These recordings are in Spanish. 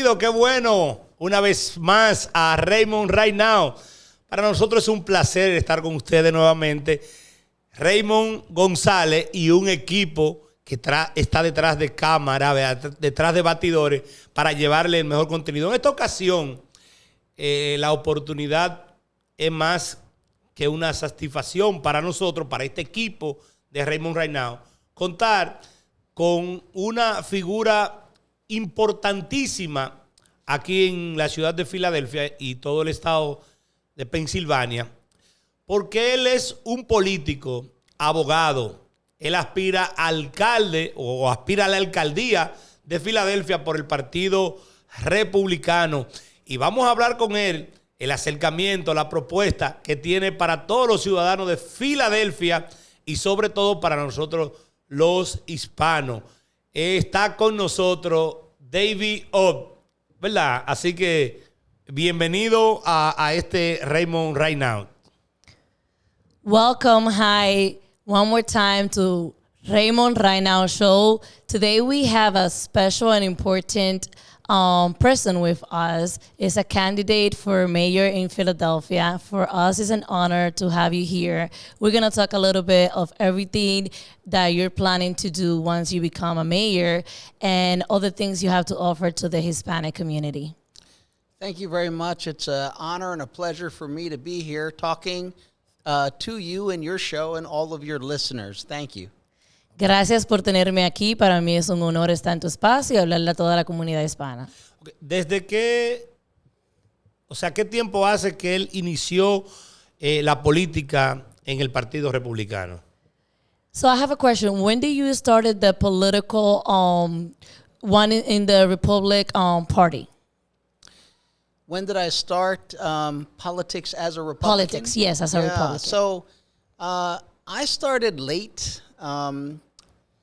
Bienvenido, qué bueno, una vez más a Raymond Right Now. Para nosotros es un placer estar con ustedes nuevamente. Raymond González y un equipo que está detrás de cámara, detrás de batidores, para llevarle el mejor contenido. En esta ocasión, la oportunidad es más que una satisfacción para nosotros, para este equipo de Raymond Right Now, contar con una figura importantísima aquí en la ciudad de Filadelfia y todo el estado de Pensilvania, porque él es un político, abogado. Él aspira a alcalde o aspira a la alcaldía de Filadelfia por el Partido Republicano. Y vamos a hablar con él el acercamiento, la propuesta que tiene para todos los ciudadanos de Filadelfia y sobre todo para nosotros los hispanos. Está con nosotros David Ott, ¿verdad? Así que bienvenido a este Raymond Right Now. Welcome, hi, one more time to Raymond Right Now show. Today we have a special and important person with us. Is a candidate for mayor in Philadelphia. For us, it's an honor to have you here. We're going to talk a little bit of everything that you're planning to do once you become a mayor and other things you have to offer to the Hispanic community. Thank you very much. It's an honor and a pleasure for me to be here talking to you and your show and all of your listeners. Thank you. Gracias por tenerme aquí. Para mí es un honor estar en tu espacio y hablarle a toda la comunidad hispana. ¿Desde qué tiempo hace que él inició la política en el Partido Republicano? So I have a question. When did you started the political one in the Republic Party? When did I start politics as a Republican? Politics, yes, as a Republican. So I started late.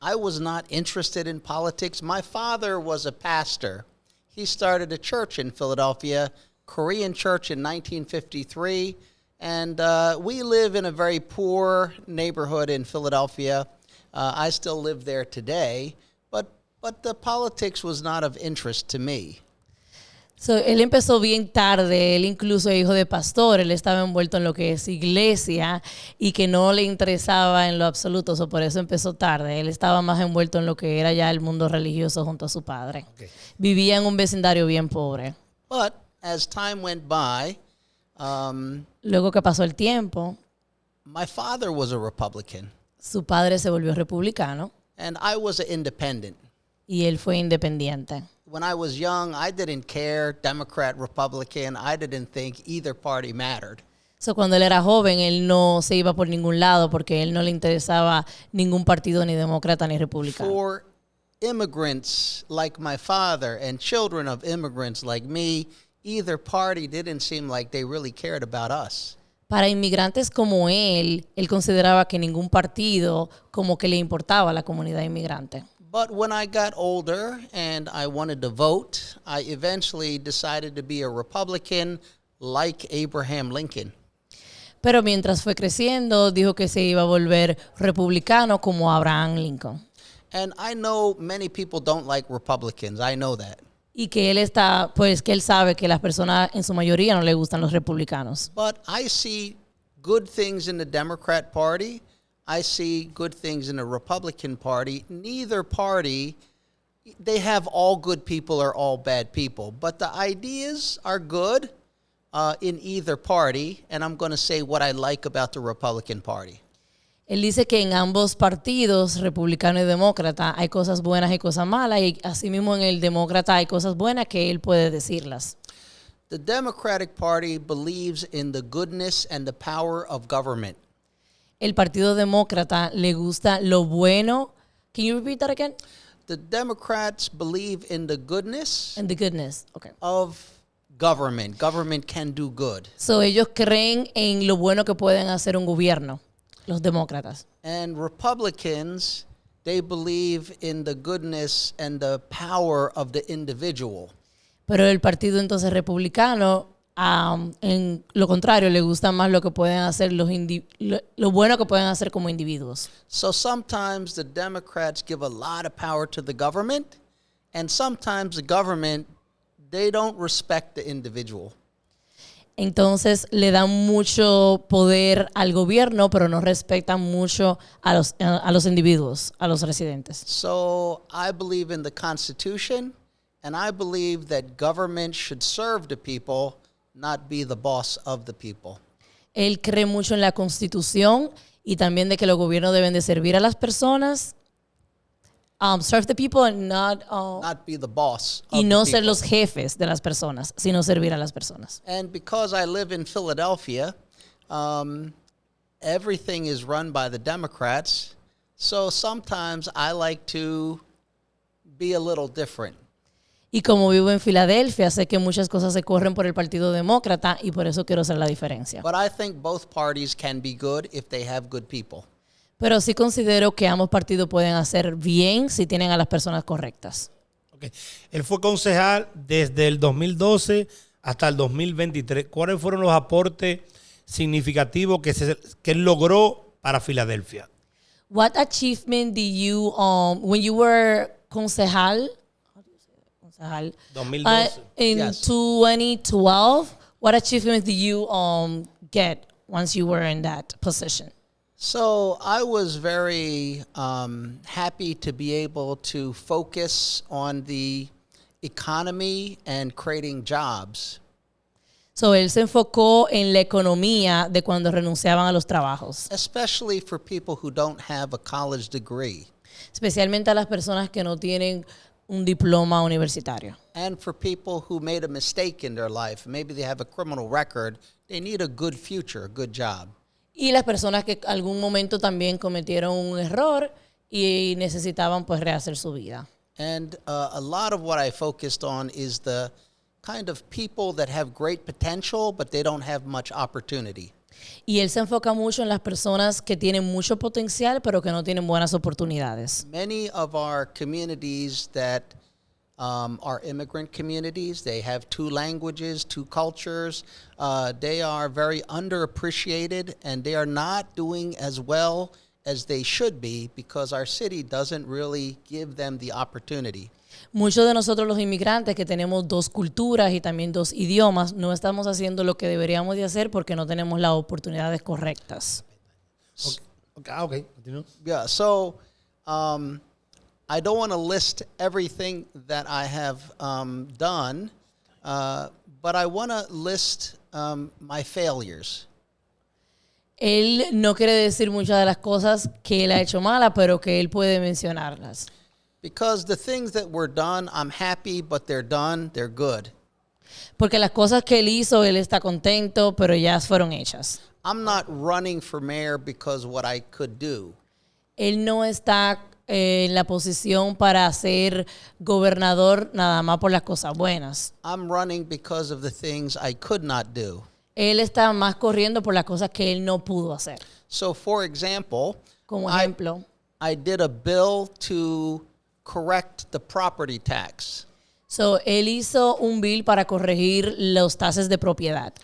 I was not interested in politics. My father was a pastor. He started a church in Philadelphia, Korean church in 1953. And we live in a very poor neighborhood in Philadelphia. I still live there today. But the politics was not of interest to me. So, él empezó bien tarde, él incluso es hijo de pastor, él estaba envuelto en lo que es iglesia y que no le interesaba en lo absoluto, por eso empezó tarde, él estaba más envuelto en lo que era ya el mundo religioso junto a su padre. Okay. Vivía en un vecindario bien pobre. But as time went by, luego que pasó el tiempo, my father was a Republican. Su padre se volvió republicano. And I was an independent. Y él fue independiente. When I was young, I didn't care, Democrat, Republican. I didn't think either party mattered. So, cuando él era joven, él no se iba por ningún lado porque él no le interesaba ningún partido, ni demócrata ni republicano. For immigrants like my father and children of immigrants like me, either party didn't seem like they really cared about us. Para inmigrantes como él consideraba que ningún partido como que le importaba a la comunidad inmigrante. But when I got older and I wanted to vote, I eventually decided to be a Republican like Abraham Lincoln. Pero mientras fue creciendo, dijo que se iba a volver republicano como Abraham Lincoln. And I know many people don't like Republicans. I know that. Y que él sabe que las personas en su mayoría no le gustan los republicanos. But I see good things in the Democrat Party. I see good things in the Republican Party. Neither party, they have all good people or all bad people. But the ideas are good in either party. And I'm going to say what I like about the Republican Party. Él dice que en ambos partidos, republicano y demócrata, hay cosas buenas y cosas malas. Y asimismo en el demócrata hay cosas buenas que él puede decirlas. The Democratic Party believes in the goodness and the power of government. El Partido Demócrata le gusta lo bueno. Can you repeat that again? The Democrats believe in the goodness And the goodness, okay. of government. Government can do good. So ellos creen en lo bueno que pueden hacer un gobierno, los demócratas. And Republicans, they believe in the goodness and the power of the individual. Pero el partido entonces republicano, en lo contrario, le gusta más lo que pueden hacer lo bueno que pueden hacer como individuos. So sometimes the Democrats give a lot of power to the government, and sometimes the government they don't respect the individual. Entonces le dan mucho poder al gobierno, pero no respetan mucho a los individuos, a los residentes. So I believe in the Constitution, and I believe that government should serve the people, not be the boss of the people. Él cree mucho en la Constitución y también de que los gobiernos deben de servir a las personas, serve the people and Not be the boss of y no the ser people. los jefes de las personas, sino servir a las personas. And because I live in Philadelphia, everything is run by the Democrats. So sometimes I like to be a little different. Y como vivo en Filadelfia, sé que muchas cosas se corren por el Partido Demócrata y por eso quiero hacer la diferencia. But I think both parties can be good if they have good people. Pero sí considero que ambos partidos pueden hacer bien si tienen a las personas correctas. Okay. Él fue concejal desde el 2012 hasta el 2023. ¿Cuáles fueron los aportes significativos que él logró para Filadelfia? What achievement did you, when you were concejal, 2012. in Yes. 2012, what achievements did you get once you were in that position? So I was very happy to be able to focus on the economy and creating jobs. So él se enfocó en la economía de cuando renunciaban a los trabajos, Especially for people who don't have a college degree. especialmente a las personas que no tienen un diploma universitario. And for people who made a mistake in their life, maybe they have a criminal record, they need a good future, a good job. Y las personas que algún momento también cometieron un error y necesitaban pues rehacer su vida. And a lot of what I focused on is the kind of people that have great potential, but they don't have much opportunity. Y él se enfoca mucho en las personas que tienen mucho potencial, pero que no tienen buenas oportunidades. Many of our communities that are immigrant communities, they have two languages, two cultures. They are very underappreciated, and they are not doing as well as they should be because our city doesn't really give them the opportunity. Muchos de nosotros los inmigrantes que tenemos dos culturas y también dos idiomas, no estamos haciendo lo que deberíamos de hacer porque no tenemos las oportunidades correctas. Okay. Continúa. Yeah, so I don't want to list everything that I have done, but I want to list my failures. Él no quiere decir muchas de las cosas que él ha hecho malas, pero que él puede mencionarlas. Because the things that were done, I'm happy, but they're done, they're good. Porque las cosas que él hizo, él está contento, pero ya fueron hechas. I'm not running for mayor because what I could do. Él no está en la posición para ser gobernador nada más por las cosas buenas. I'm running because of the things I could not do. Él está más corriendo por las cosas que él no pudo hacer. So, for example, Como ejemplo, I did a bill to correct the property tax. él hizo un bill para corregir los taxes de propiedad.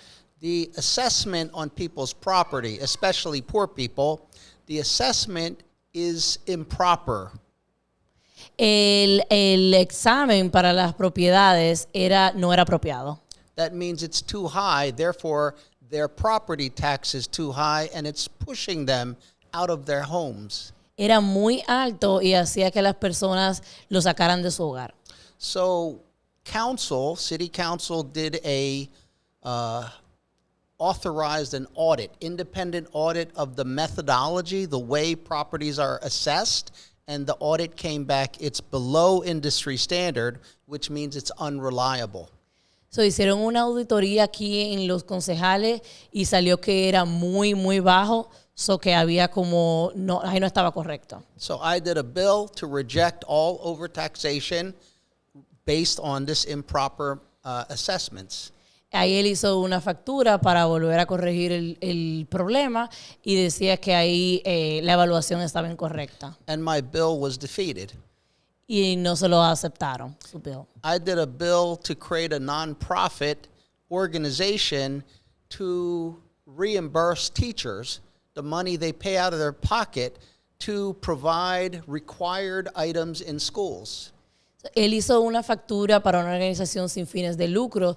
The assessment on people's property, especially poor people, the assessment is improper. El examen para las propiedades no era apropiado. That means it's too high, therefore their property tax is too high and it's pushing them out of their homes. Era muy alto y hacía que las personas lo sacaran de su hogar. So city council did authorized an audit, independent audit of the methodology, the way properties are assessed, and the audit came back, it's below industry standard, which means it's unreliable. Hicieron una auditoría aquí en los concejales y salió que era muy, muy bajo, que había ahí no estaba correcto. So I did a bill to reject all overtaxation based on this improper assessments. Ahí él hizo una factura para volver a corregir el problema y decía que ahí la evaluación estaba incorrecta. And my bill was defeated. Y no se lo aceptaron, su bill. I did a bill to create a nonprofit organization to reimburse teachers the money they pay out of their pocket to provide required items in schools. Él hizo una factura para una organización sin fines de lucro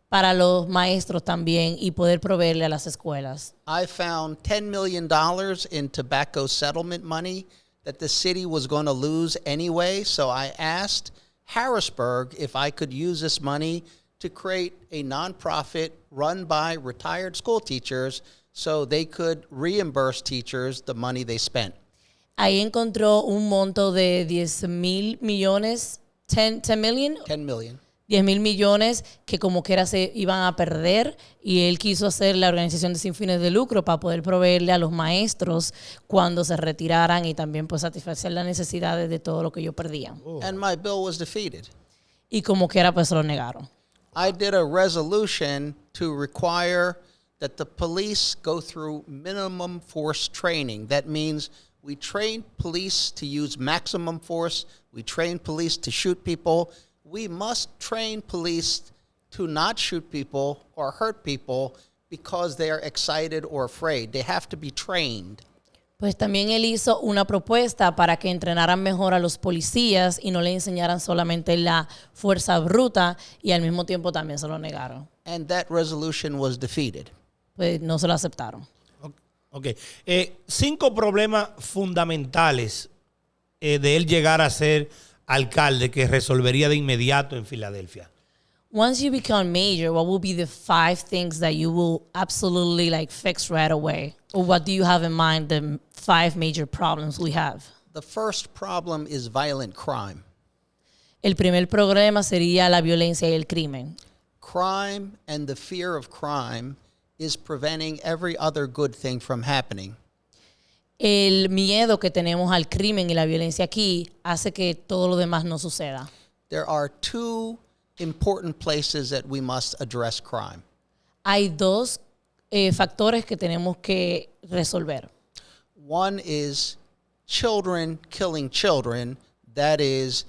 para los maestros también y poder proveerle a las escuelas. I found $10 million in tobacco settlement money that the city was going to lose anyway. So I asked Harrisburg if I could use this money to create a nonprofit run by retired school teachers so they could reimburse teachers the money they spent. Ahí encontró un monto de 10 mil millones, 10 million, 10 million. 10 mil millones que como quiera se iban a perder y él quiso hacer la organización de sin fines de lucro para poder proveerle a los maestros cuando se retiraran y también pues satisfacer las necesidades de todo lo que ellos perdían. And my bill was defeated. Y como quiera pues se lo negaron. I did a resolution to require that the police go through minimum force training. That means we train police to use maximum force. We train police to shoot people. We must train police to not shoot people or hurt people because they are excited or afraid. They have to be trained. Pues también él hizo una propuesta para que entrenaran mejor a los policías y no le enseñaran solamente la fuerza bruta y al mismo tiempo también se lo negaron. And that resolution was defeated. Pues no se lo aceptaron. Ok. 5 problemas fundamentales de él llegar a ser alcalde que resolvería de inmediato en Filadelfia. Once you become mayor, what will be the 5 things that you will absolutely like fix right away? Or what do you have in mind, the 5 major problems we have? The first problem is violent crime. El primer problema sería la violencia y el crimen. Crime and the fear of crime is preventing every other good thing from happening. El miedo que tenemos al crimen y la violencia aquí hace que todo lo demás no suceda. There are 2 important places that we must address crime. Hay 2 factores que tenemos que resolver. One is children killing children, that is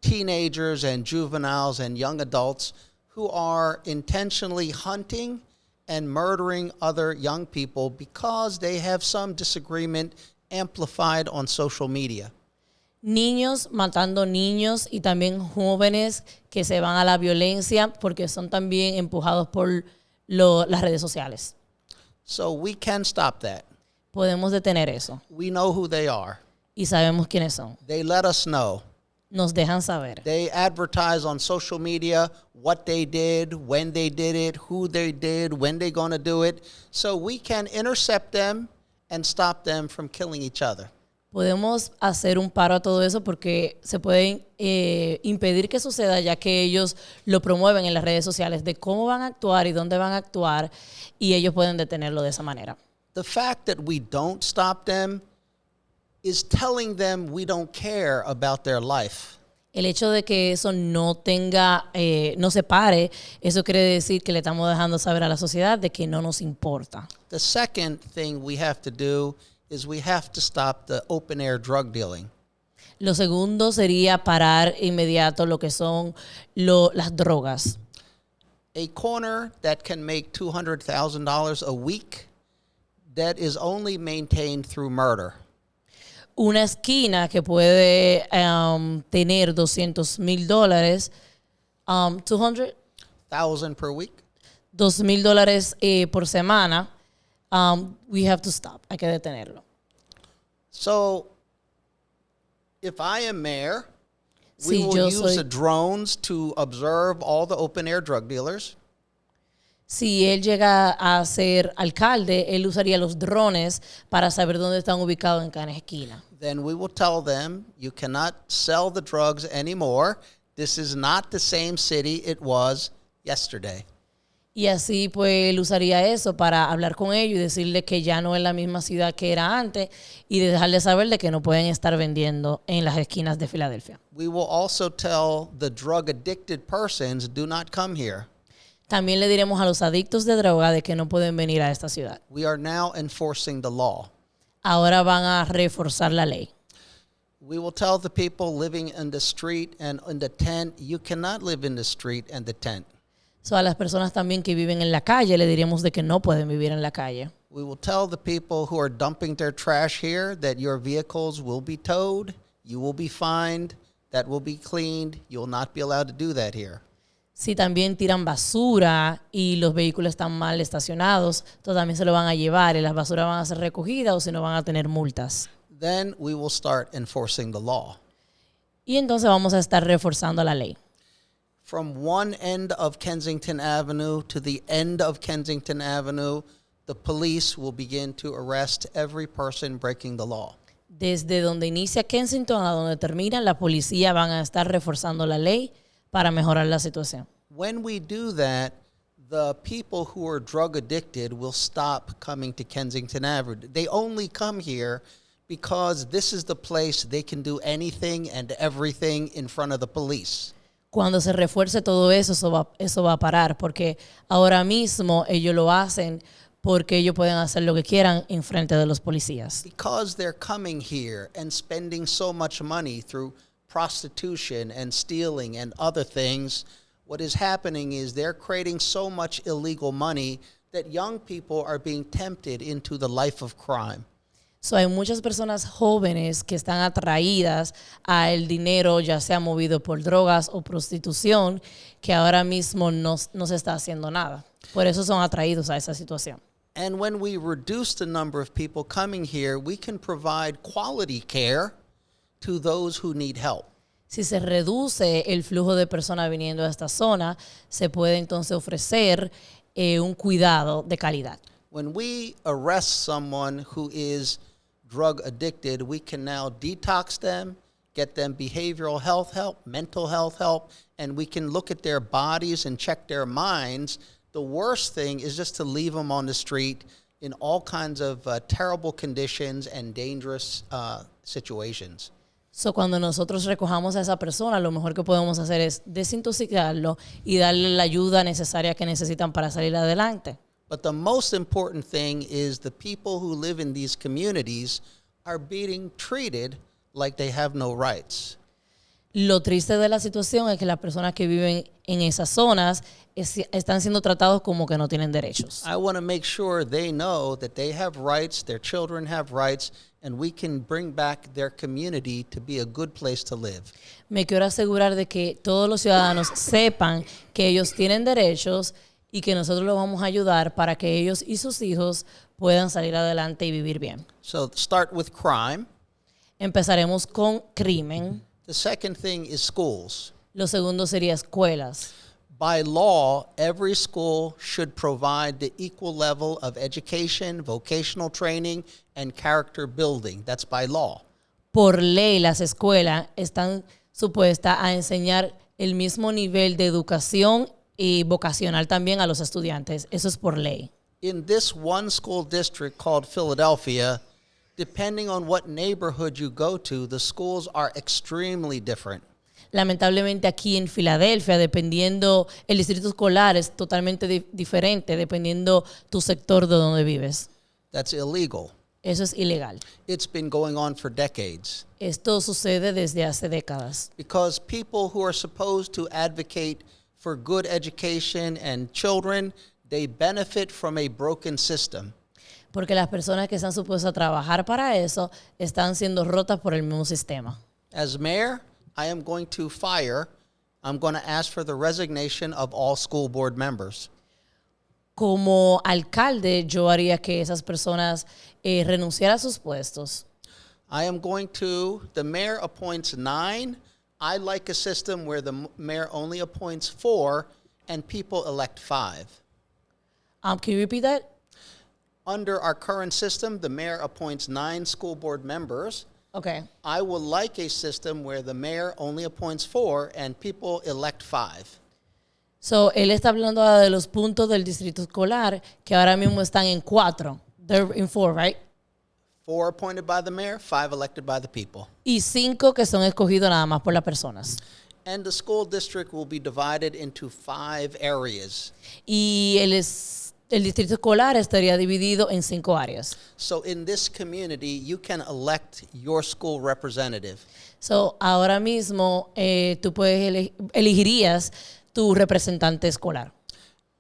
teenagers and juveniles and young adults who are intentionally hunting and murdering other young people because they have some disagreement amplified on social media. Niños matando niños y también jóvenes que se van a la violencia porque son también empujados por las redes sociales. So we can stop that. Podemos detener eso We know who they are. y sabemos quiénes son. They let us know. Nos dejan saber. They advertise on social media what they did, when they did it, who they did, when they're going to do it. So we can intercept them and stop them from killing each other. Podemos hacer un paro a todo eso porque se pueden impedir que suceda ya que ellos lo promueven en las redes sociales de cómo van a actuar y dónde van a actuar y ellos pueden detenerlo de esa manera. The fact that we don't stop them is telling them we don't care about their life. El hecho de que eso no no se pare, eso quiere decir que le estamos dejando saber a la sociedad de que no nos importa. The second thing we have to do is we have to stop the open air drug dealing. Lo segundo sería parar inmediato lo que son las drogas. A corner that can make $200,000 a week, that is only maintained through murder. Una esquina que puede tener $200,000, 1,000 per week. $2,000 por semana, we have to stop. Hay que detenerlo. So, if I am mayor, we Si will yo use soy- the drones to observe all the open air drug dealers. Si él llega a ser alcalde, él usaría los drones para saber dónde están ubicados en cada esquina. Then we will tell them, you cannot sell the drugs anymore. This is not the same city it was yesterday. Y así pues él usaría eso para hablar con ellos y decirles que ya no es la misma ciudad que era antes y de dejarles saber de que no pueden estar vendiendo en las esquinas de Filadelfia. We will also tell the drug addicted persons, do not come here. También le diremos a los adictos de droga de que no pueden venir a esta ciudad. We are now enforcing the law. Ahora van a reforzar la ley. We will tell the people living in the street and in the tent, you cannot live in the street and the tent. So, a las personas también que viven en la calle le diremos de que no pueden vivir en la calle. We will tell the people who are dumping their trash here that your vehicles will be towed, you will be fined, that will be cleaned. You'll not be allowed to do that here. Si también tiran basura y los vehículos están mal estacionados, entonces también se lo van a llevar y las basuras van a ser recogidas o si no van a tener multas. Then we will start enforcing the law. Y entonces vamos a estar reforzando la ley. From one end of Kensington Avenue to the end of Kensington Avenue, the police will begin to arrest every person breaking the law. Desde donde inicia Kensington a donde termina, la policía van a estar reforzando la ley para mejorar la situación. When we do that, the people who are drug addicted will stop coming to Kensington Avenue. They only come here because this is the place they can do anything and everything in front of the police. Cuando se refuerce todo eso, eso va a parar, porque ahora mismo ellos lo hacen porque ellos pueden hacer lo que quieran en frente de los policías. Because they're coming here and spending so much money through prostitution and stealing and other things, what is happening is they're creating so much illegal money that young people are being tempted into the life of crime. So, hay muchas personas jóvenes que están atraídas al dinero, ya sea movido por drogas o prostitución, que ahora mismo no se está haciendo nada. Por eso son atraídos a esa situación. And when we reduce the number of people coming here, we can provide quality care to those who need help. Si se reduce el flujo de personas viniendo a esta zona, se puede entonces ofrecer un cuidado de calidad. When we arrest someone who is drug addicted, we can now detox them, get them behavioral health help, mental health help, and we can look at their bodies and check their minds. The worst thing is just to leave them on the street in all kinds of terrible conditions and dangerous situations. So, cuando nosotros recojamos a esa persona, lo mejor que podemos hacer es desintoxicarlo y darle la ayuda necesaria que necesitan para salir adelante. But the most important thing is the people who live in these communities are being treated like they have no rights. Lo triste de la situación es que las personas que viven en esas zonas están siendo tratados como que no tienen derechos. I want to make sure they know that they have rights, their children have rights, and we can bring back their community to be a good place to live. Me quiero asegurar de que todos los ciudadanos sepan que ellos tienen derechos y que nosotros los vamos a ayudar para que ellos y sus hijos puedan salir adelante y vivir bien. So start with crime. Empezaremos con crimen. The second thing is schools. Lo segundo sería escuelas. By law, every school should provide the equal level of education, vocational training, and character building. That's by law. Por ley, las escuelas están supuestas a enseñar el mismo nivel de educación y vocacional también a los estudiantes. Eso es por ley. In this one school district called Philadelphia, depending on what neighborhood you go to, the schools are extremely different. Lamentablemente aquí en Filadelfia, dependiendo, el distrito escolar es totalmente diferente dependiendo tu sector de donde vives. That's illegal. Eso es ilegal. It's been going on for decades. Esto sucede desde hace décadas. Because people who are supposed to advocate for good education and children, they benefit from a broken system. Porque las personas que están supuestas a trabajar para eso están siendo rotas por el mismo sistema. As mayor, I'm going to ask for the resignation of all school board members. Como alcalde, yo haría que esas personas renunciaran a sus puestos. The mayor appoints 9. I like a system where the mayor only appoints 4 and people elect 5. Can you repeat that? Under our current system, the mayor appoints 9 school board members. Okay. I would like a system where the mayor only appoints 4 and people elect 5. So, él está hablando de los puntos del distrito escolar que ahora mismo están en 4. They're in 4, right? 4 appointed by the mayor, 5 elected by the people. Y 5 que son escogidos nada más por las personas. And the school district will be divided into 5 areas. Y el distrito escolar estaría dividido en 5 áreas. So in this community, you can elect your school representative. So, ahora mismo tú elegirías tu representante escolar.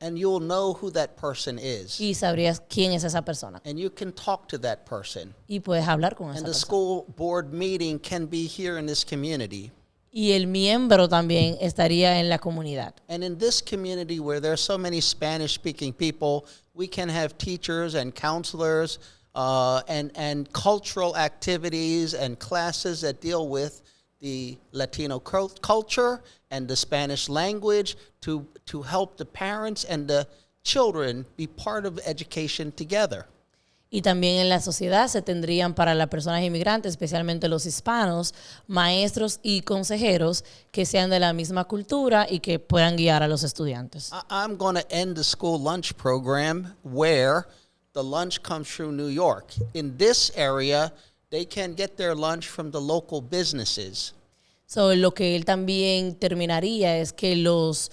And you'll know who that person is. Y sabrías quién es esa persona. And you can talk to that person. Y puedes hablar con esa And the persona. school board meeting can be here in this community. Y el miembro también estaría en la comunidad. And in this community where there are so many Spanish-speaking people, we can have teachers and counselors and cultural activities and classes that deal with the Latino culture and the Spanish language to help the parents and the children be part of education together. Y también en la sociedad se tendrían para las personas inmigrantes, especialmente los hispanos, maestros y consejeros que sean de la misma cultura y que puedan guiar a los estudiantes. I'm going to end the school lunch program where the lunch comes through New York. In this area, they can get their lunch from the local businesses. So, lo que él también terminaría es que los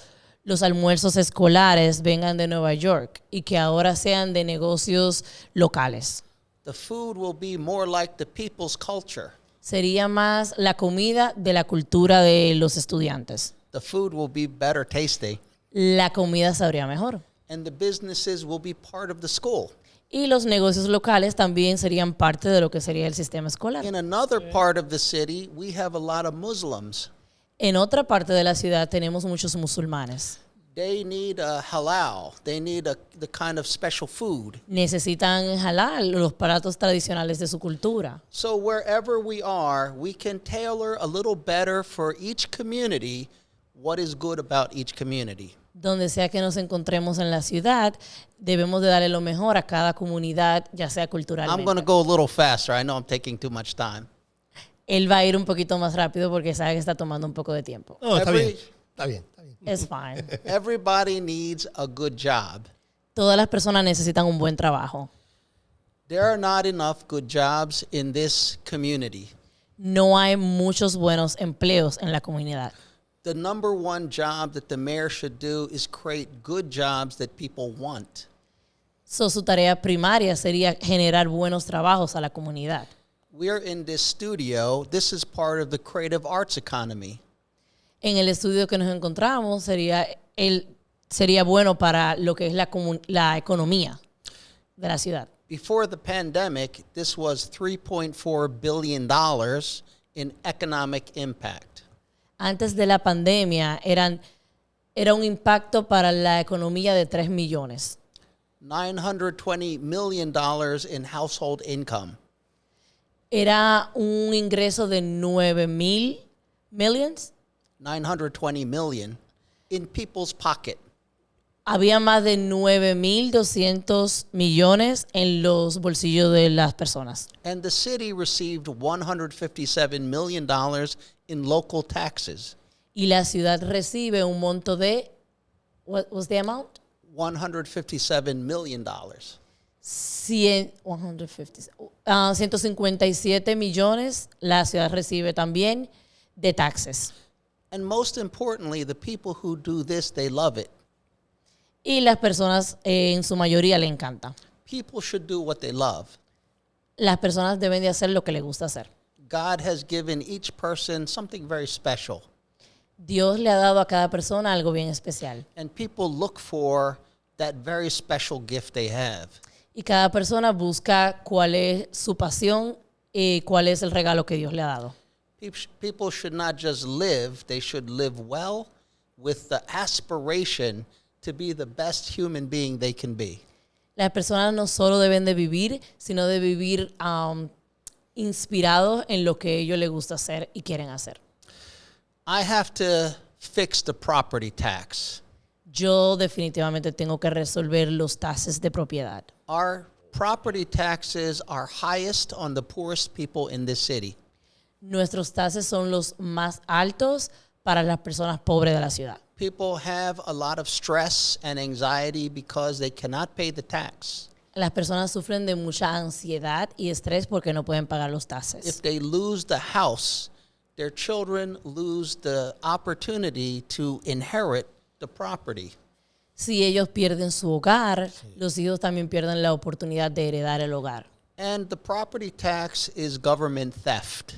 almuerzos escolares vengan de Nueva York y que ahora sean de negocios locales. The food will be more like the people's culture. Sería más la comida de la cultura de los estudiantes. The food will be better tasty. La comida sabría mejor. And the businesses will be part of the school. Y los negocios locales también serían parte de lo que sería el sistema escolar. In another part of the city, we have a lot of Muslims. En otra parte de la ciudad tenemos muchos musulmanes. They need a halal. They need the kind of special food. Necesitan halal, los platos tradicionales de su cultura. So wherever we are, we can tailor a little better for each community what is good about each community. Donde sea que nos encontremos en la ciudad, debemos de darle lo mejor a cada comunidad, ya sea culturalmente. I'm going to go a little faster. I know I'm taking too much time. Él va a ir un poquito más rápido porque sabe que está tomando un poco de tiempo. No, está Every- bien. Está bien. Está bien. Es fine. Everybody needs a good job. Todas las personas necesitan un buen trabajo. There are not enough good jobs in this community. No hay muchos buenos empleos en la comunidad. The number one job that the mayor should do is create good jobs that people want. So, su tarea primaria sería generar buenos trabajos a la comunidad. We're in this studio. This is part of the creative arts economy. En el estudio que nos encontramos sería bueno para lo que es la economía de la ciudad. Before the pandemic, this was $3.4 billion in economic impact. Antes de la pandemia era un impacto para la economía de 3 millones. $920 million in household income. Era un ingreso de 9,000 millions. 920 million in people's pocket. Había más de 9,200 millones en los bolsillos de las personas. And the city received $157 million in local taxes. Y la ciudad recibe un monto de, what was the amount? $157 million. 157 millones la ciudad recibe también de taxes. And most importantly, the people who do this, they love it. Y las personas en su mayoría le encanta. People should do what they love. Las personas deben de hacer lo que les gusta hacer. God has given each person something very special. Dios le ha dado a cada persona algo bien especial. And people look for that very special gift they have. Y cada persona busca cuál es su pasión y cuál es el regalo que Dios le ha dado. People should not just live, they should live well with the aspiration to be the best human being they can be. Las personas no solo deben de vivir, sino de vivir inspirados en lo que a ellos les gusta hacer y quieren hacer. I have to fix the property tax. Yo definitivamente tengo que resolver los taxes de propiedad. Our property taxes are highest on the poorest people in this city. Nuestros taxes son los más altos para las personas pobres de la ciudad. People have a lot of stress and anxiety because they cannot pay the tax. Las personas sufren de mucha ansiedad y estrés porque no pueden pagar los taxes. If they lose the house, their children lose the opportunity to inherit the property. Si ellos pierden su hogar, los hijos también pierden la oportunidad de heredar el hogar. And the property tax is government theft.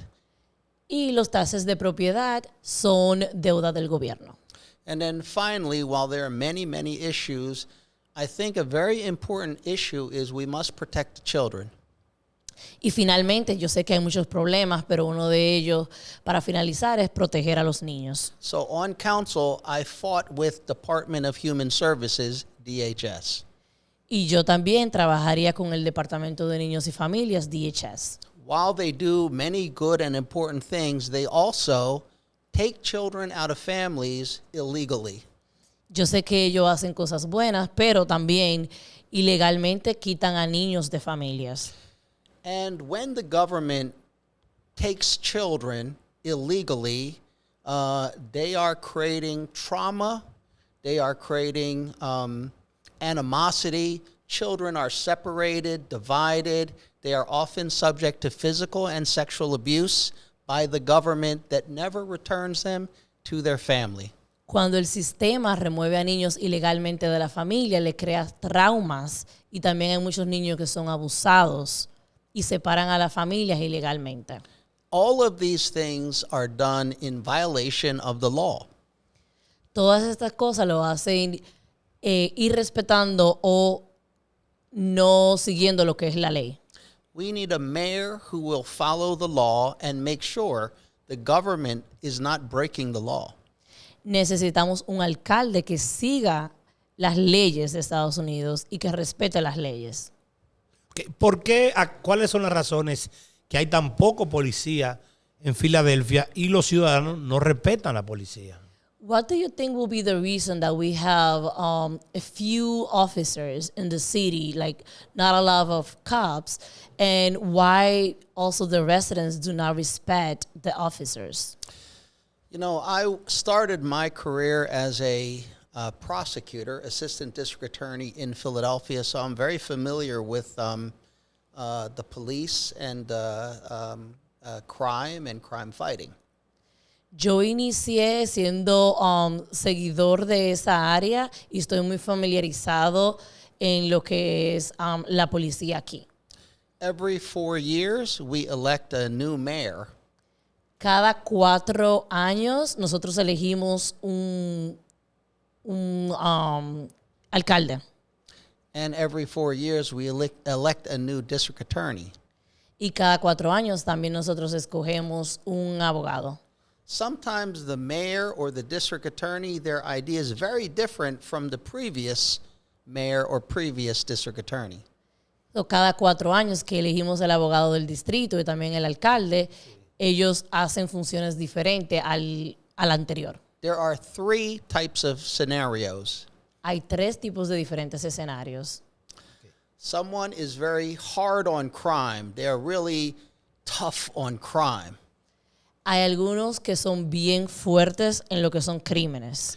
Y los taxes de propiedad son deuda del gobierno. And then finally, while there are many, many issues, I think a very important issue is we must protect the children. Y finalmente, yo sé que hay muchos problemas, pero uno de ellos, para finalizar, es proteger a los niños. So on council, I fought with Department of Human Services, DHS. Y yo también trabajaría con el Departamento de Niños y Familias, DHS. While they do many good and important things, they also take children out of families illegally. Yo sé que ellos hacen cosas buenas, pero también ilegalmente quitan a niños de familias. And when the government takes children illegally, they are creating trauma, they are creating animosity. Children are separated, divided. They are often subject to physical and sexual abuse by the government that never returns them to their family. Cuando el sistema remueve a niños ilegalmente de la familia, le crea traumas y también hay muchos niños que son abusados y separan a las familias ilegalmente. All of these things are done in violation of the law. Todas estas cosas lo hacen irrespetando o no siguiendo lo que es la ley. We need a mayor who will follow the law and make sure the government is not breaking the law. Necesitamos un alcalde que siga las leyes de Estados Unidos y que respete las leyes. ¿Por qué? ¿Cuáles son las razones que hay tan poco policía en Filadelfia y los ciudadanos no respetan la policía? What do you think will be the reason that we have a few officers in the city, like not a lot of cops, and why also the residents do not respect the officers? You know, I started my career as a prosecutor, assistant district attorney in Philadelphia, so I'm very familiar with the police and crime and crime fighting. Yo inicié siendo seguidor de esa área y estoy muy familiarizado en lo que es la policía aquí. Every 4 years, we elect a new mayor. Cada 4 años nosotros elegimos un alcalde. And every 4 years, we elect a new district attorney. Y cada 4 años también nosotros escogemos un abogado. Sometimes the mayor or the district attorney, their idea is very different from the previous mayor or previous district attorney. So, cada 4 años que elegimos el abogado del distrito y también el alcalde, ellos hacen funciones diferentes al anterior. There are 3 types of scenarios. Hay 3 tipos de diferentes escenarios. Someone is very hard on crime. They are really tough on crime. Hay algunos que son bien fuertes en lo que son crímenes.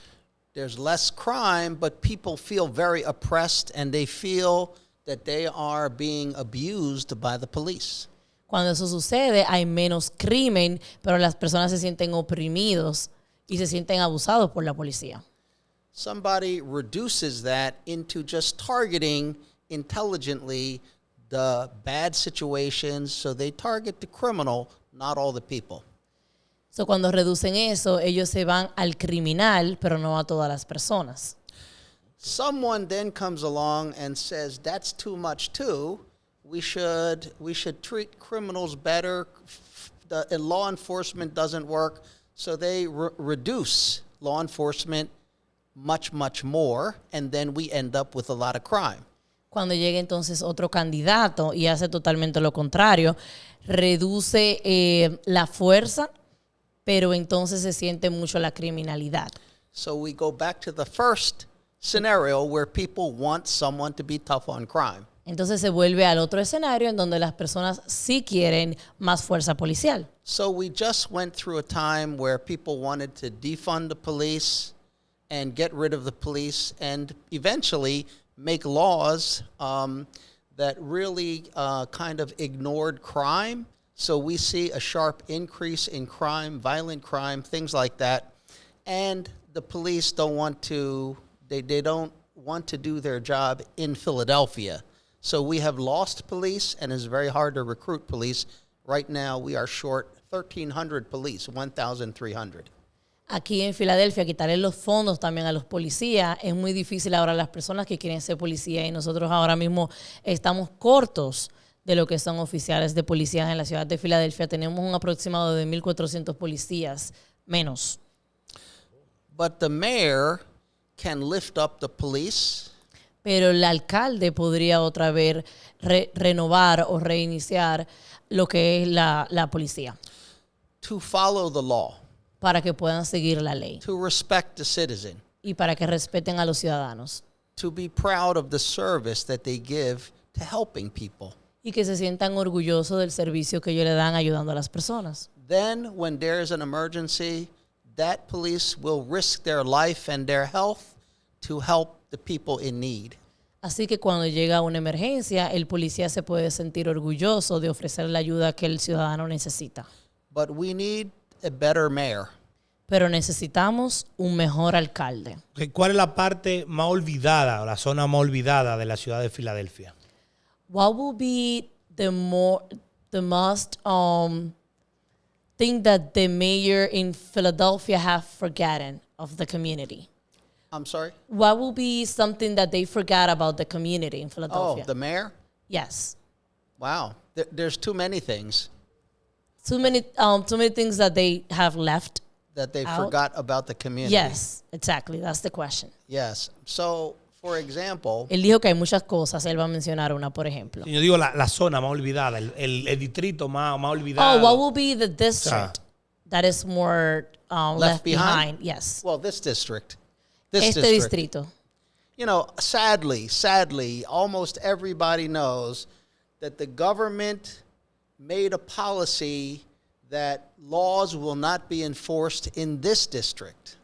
There's less crime, but people feel very oppressed and they feel that they are being abused by the police. Cuando eso sucede, hay menos crimen, pero las personas se sienten oprimidos y se sienten abusados por la policía. Somebody reduces that into just targeting intelligently the bad situations, so they target the criminal, not all the people. So, cuando reducen eso, ellos se van al criminal, pero no a todas las personas. Someone then comes along and says, that's too much too. We should treat criminals better. The law enforcement doesn't work, so they reduce law enforcement much, much more, and then we end up with a lot of crime. Cuando llega entonces otro candidato y hace totalmente lo contrario, reduce la fuerza, pero entonces se siente mucho la criminalidad. So we go back to the first scenario where people want someone to be tough on crime. Entonces se vuelve al otro escenario en donde las personas sí quieren más fuerza policial. So we just went through a time where people wanted to defund the police and get rid of the police and eventually make laws that really kind of ignored crime. So we see a sharp increase in crime, violent crime, things like that. And the police don't want to, they don't want to do their job in Philadelphia. So we have lost police, and it's very hard to recruit police. Right now, we are short 1,300 police, 1,300. Aquí en Filadelfia, quitarle los fondos también a los policías es muy difícil ahora a las personas que quieren ser policía y nosotros ahora mismo estamos cortos de lo que son oficiales de policía en la ciudad de Filadelfia. Tenemos un aproximado de 1,400 policías menos. But the mayor can lift up the police. Pero el alcalde podría otra vez renovar o reiniciar lo que es la policía To follow the law, para que puedan seguir la ley to respect the citizen, y para que respeten a los ciudadanos to be proud of the service that they give to helping people. y que se sientan orgullosos del servicio que ellos le dan ayudando a las personas. Then, when there's an emergency, that police will risk their life and their health to help the people in need. Así que cuando llega una emergencia, el policía se puede sentir orgulloso de ofrecer la ayuda que el ciudadano necesita. But we need a better mayor. Pero necesitamos un mejor alcalde. Okay, ¿cuál es la parte más olvidada o la zona más olvidada de la ciudad de Filadelfia? What will be the most thing that the mayor in Philadelphia have forgotten of the community? I'm sorry? What will be something that they forgot about the community in Oh, Philadelphia? the mayor? Yes. Wow. There's too many things Too many things that they have left. that they Out? forgot about the community. Yes, exactly. That's the question. Yes. So, for example, Él dijo que hay muchas cosas. Él va a mencionar una, por ejemplo. Yo digo la zona más olvidada, el distrito más olvidado. Oh, what will be the district that is more left behind? Yes. well, this district. Este distrito. You know, sadly, almost everybody knows that the government made a policy that laws will not be enforced in this district.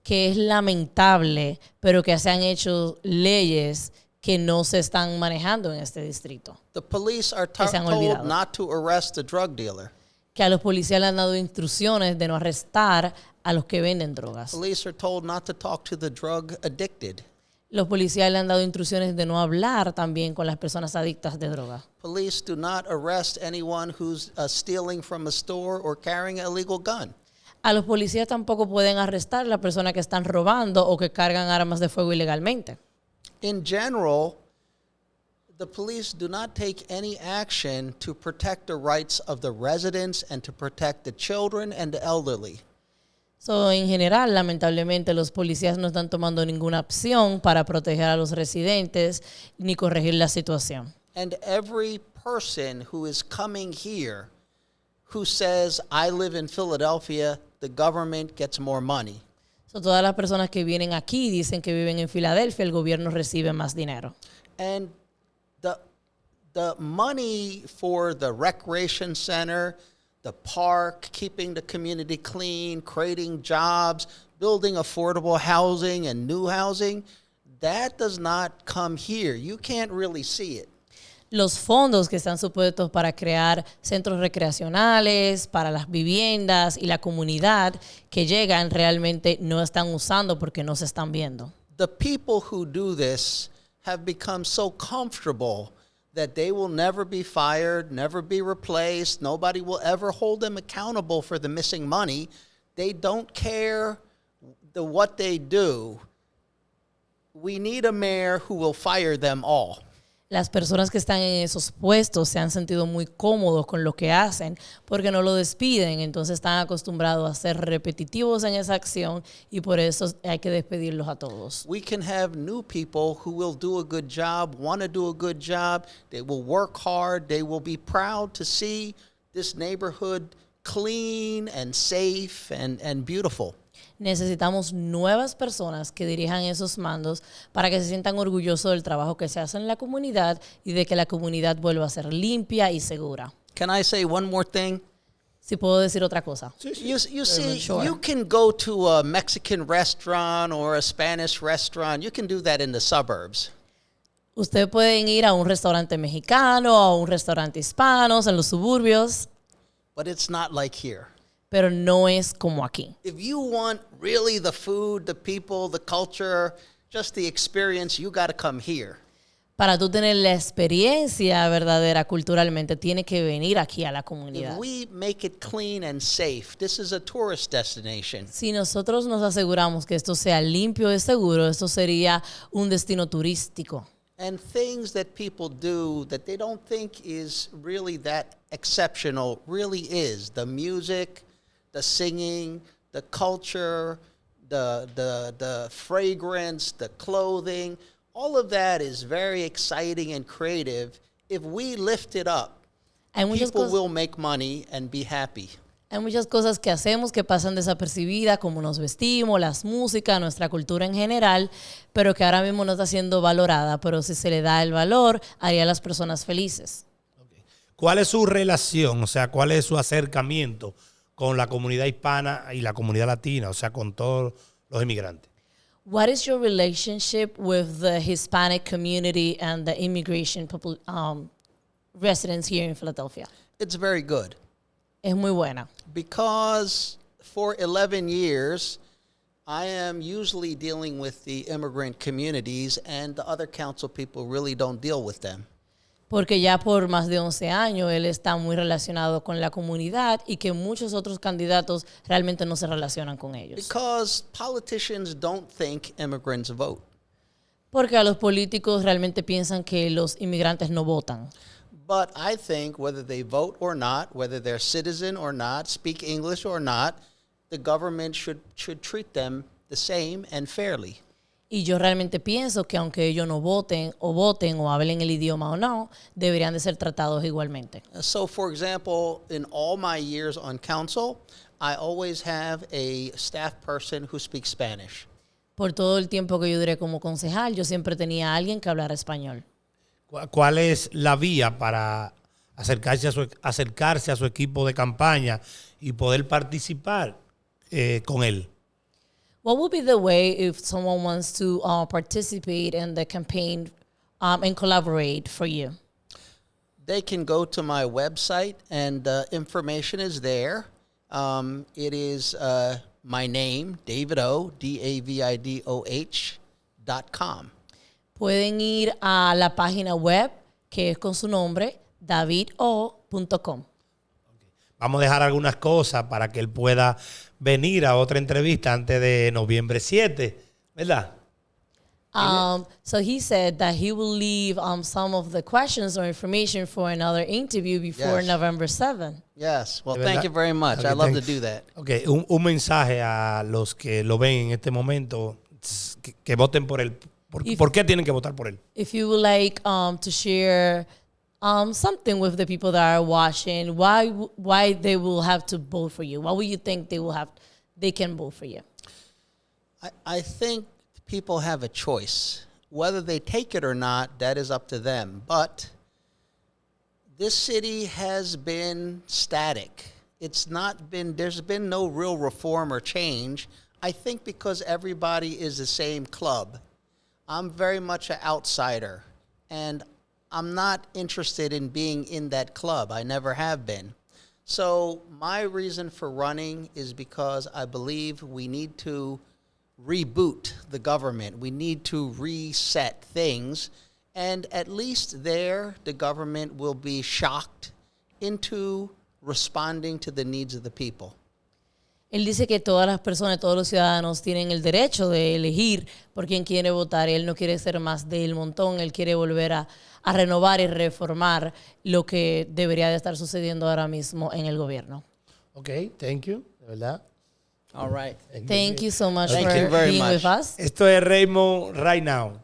Que es lamentable, pero que se han hecho leyes que no se están manejando en este distrito. The police are se han told olvidado. not to arrest a drug dealer. Que a los policías le han dado instrucciones de no arrestar a los que venden drogas. Police are told not to talk to the drug addicted. Los policías le han dado instrucciones de no hablar también con las personas adictas de droga. Police do not arrest anyone who's stealing from a store or carrying an illegal gun. A los policías tampoco pueden arrestar a las personas que están robando o que cargan armas de fuego ilegalmente. In general, the police do not take any action to protect the rights of the residents and to protect the children and the elderly. So, en general, lamentablemente, los policías no están tomando ninguna acción para proteger a los residentes ni corregir la situación. And every person who is coming here who says, I live in Philadelphia, the government gets more money. So, todas las personas que vienen aquí dicen que viven en Filadelfia, el gobierno recibe más dinero. And the money for the recreation center, the park, keeping the community clean, creating jobs, building affordable housing and new housing, that does not come here. You can't really see it. Los fondos que están supuestos para crear centros recreacionales, para las viviendas y la comunidad que llegan realmente no están usando porque no se están viendo. The people who do this have become so comfortable that they will never be fired, never be replaced. Nobody will ever hold them accountable for the missing money. They don't care what they do. We need a mayor who will fire them all. Las personas que están en esos puestos se han sentido muy cómodos con lo que hacen porque no lo despiden, entonces están acostumbrados a ser repetitivos en esa acción y por eso hay que despedirlos a todos. We can have new people who will do a good job, want to do a good job. They will work hard. They will be proud to see this neighborhood clean and safe and beautiful. Necesitamos nuevas personas que dirijan esos mandos para que se sientan orgullosos del trabajo que se hace en la comunidad y de que la comunidad vuelva a ser limpia y segura. Can I say one more thing? Si puedo decir otra cosa. You see, Sure. you can go to a Mexican restaurant or a Spanish restaurant. You can do that in the suburbs. Ustedes pueden ir a un restaurante mexicano o a un restaurante hispano en los suburbios, But it's not like here. pero no es como aquí. If you want really the food, the people, the culture, just the experience, you got to come here. Para tú tener la experiencia verdadera culturalmente, tienes que venir aquí a la If comunidad. we make it clean and safe, this is a tourist destination. Si nosotros nos aseguramos que esto sea limpio y seguro, esto sería un destino turístico. and things that people do that they don't think is really that exceptional really is. The music, the singing, the culture, the fragrance, the clothing, all of that is very exciting and creative. If we lift it up, people will make money and be happy. Hay muchas cosas que hacemos que pasan desapercibidas, como nos vestimos, las músicas, nuestra cultura en general, pero que ahora mismo no está siendo valorada. Pero si se le da el valor, haría a las personas felices. Okay. ¿Cuál es su relación, o sea, cuál es su acercamiento con la comunidad hispana y la comunidad latina, o sea, con todos los inmigrantes? What is your relationship with the Hispanic community and the immigration residents here in Philadelphia? It's very good. Es muy buena. Because for 11 years, I am usually dealing with the immigrant communities, and the other council people really don't deal with them. Porque ya por más de 11 años él está muy relacionado con la comunidad y que muchos otros candidatos realmente no se relacionan con ellos. Because politicians don't think immigrants vote. Porque a los políticos realmente piensan que los inmigrantes no votan. But I think whether they vote or not, whether they're citizen or not, speak English or not, the government should treat them the same and fairly. Y yo realmente pienso que aunque ellos no voten o hablen el idioma o no, deberían de ser tratados igualmente. So, for example, in all my years on council, I always have a staff person who speaks Spanish. Por todo el tiempo que yo duré como concejal, yo siempre tenía a alguien que hablara español. ¿Cuál es la vía para acercarse a su equipo de campaña y poder participar con él? What would be the way if someone wants to participate in the campaign and collaborate for you? They can go to my website, and information is there. It is my name, davidoh.com. Pueden ir a la página web, que es con su nombre, davidoh.com. Vamos a dejar algunas cosas para que él pueda venir a otra entrevista antes de noviembre 7, ¿verdad? So he said that he will leave some of the questions or information for another interview before November 7th. Yes. Well, thank you very much. Okay, I love to do that. Okay, un mensaje a los que lo ven en este momento, que voten por él. ¿Por qué tienen que votar por él? If you would like to share something with the people that are watching, why they will have to vote for you? Why would you think they can vote for you? I think people have a choice. Whether they take it or not, that is up to them. But this city has been static. There's been no real reform or change. I think because everybody is the same club. I'm very much an outsider, and I'm not interested in being in that club. I never have been. So my reason for running is because I believe we need to reboot the government. We need to reset things. And at least there, the government will be shocked into responding to the needs of the people. Él dice que todas las personas, todos los ciudadanos tienen el derecho de elegir por quién quiere votar. Él no quiere ser más del montón, él quiere volver a renovar y reformar lo que debería de estar sucediendo ahora mismo en el gobierno. Okay, thank you, de verdad. All right. Thank you so much Thank for you very being much. with us. Esto es Raymond Right Now.